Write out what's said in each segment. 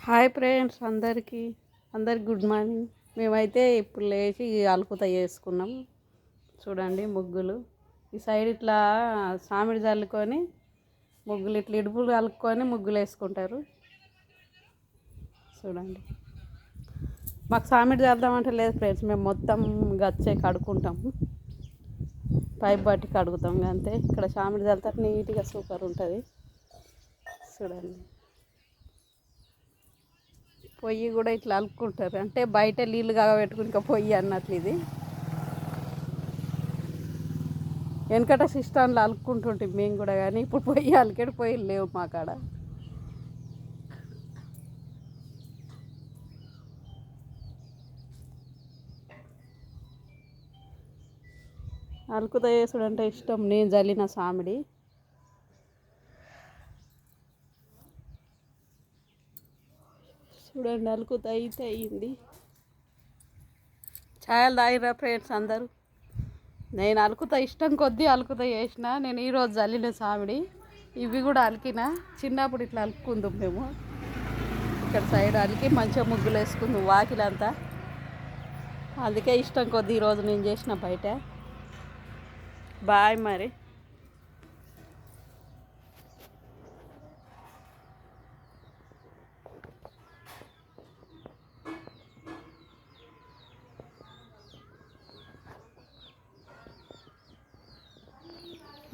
Hi friends అందరికి good morning. మేమైతే ఇప్పుడు లేచి అలుకుత చేసుకున్నాం. చూడండి ముగ్గులు ఈ సైడ్ ఇట్లా సామిడి చల్లుకొని ముగ్గులు ఇట్లా ఇడుపులు కలుపుకొని ముగ్గులు వేసుకుంటారు. చూడండి మాకు సామిడి చల్దామంటే లేదు ఫ్రెండ్స్, మేము మొత్తం గచ్చే కడుక్కుంటాము, పైప్ బట్టి కడుగుతాం. అంతే ఇక్కడ సామిడి చల్లుతారు, నీట్గా సూపర్ ఉంటుంది. చూడండి పొయ్యి కూడా ఇట్లా అలుక్కుంటారు, అంటే బయట నీళ్ళు కాగబెట్టుకుని ఇంకా పొయ్యి అన్నట్లు. ఇది వెనకట సిస్టంలో అలుక్కుంటుంటాం మేము కూడా, కానీ ఇప్పుడు పొయ్యి అలికేడు పొయ్యిలు లేవు మా కాడ. అలుకుత చేసుడు అంటే ఇష్టం, నేను జల్లిన సామిడి. చూడండి అలుకుత అయితే అయింది. ఛాయలు తాగిరా ఫ్రెండ్స్ అందరూ. నేను అలుకుత ఇష్టం కొద్దీ అలుకుత చేసిన. నేను ఈరోజు జల్లిన సామిడి, ఇవి కూడా అలికిన. చిన్నప్పుడు ఇట్లా అలుక్కుందాం మేము, ఇక్కడ సైడ్ అలికి మంచిగా ముగ్గులు వేసుకుందాం వాకిలంతా. అందుకే ఇష్టం కొద్దీ ఈరోజు నేను చేసిన బయట. బాయ్ మరి.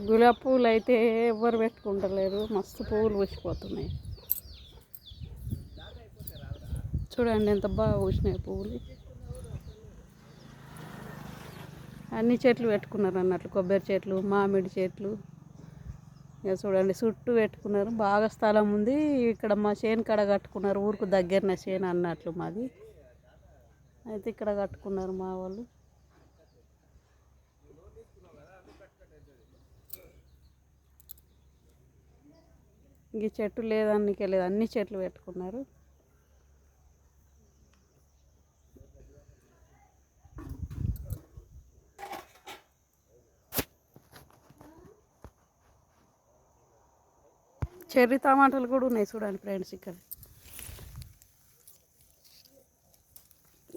గులాబీ పువ్వులు అయితే ఎవరు పెట్టుకుంటలేరు, మస్తు పువ్వులు పూసిపోతున్నాయి. చూడండి ఎంత బాగా పూసినాయి పువ్వులు. అన్ని చెట్లు పెట్టుకున్నారు అన్నట్లు, కొబ్బరి చెట్లు, మామిడి చెట్లు. ఇక చూడండి చుట్టూ పెట్టుకున్నారు, బాగా స్థలం ఉంది. ఇక్కడ మా చేను కాడ కట్టుకున్నారు, ఊరుకు దగ్గరనే చేను అన్నట్లు మాది. అయితే ఇక్కడ కట్టుకున్నారు మా వాళ్ళు. ఇంక చెట్టు లేదనికే లేదు, అన్ని చెట్లు పెట్టుకున్నారు. చెర్రీ టమాటాలు కూడా ఉన్నాయి చూడండి ఫ్రెండ్స్ ఇక్కడ.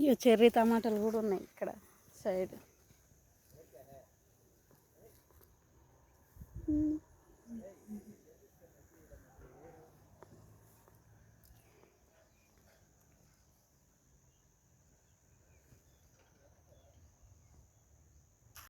ఇక చెర్రీ టమాటాలు కూడా ఉన్నాయి ఇక్కడ సైడ్.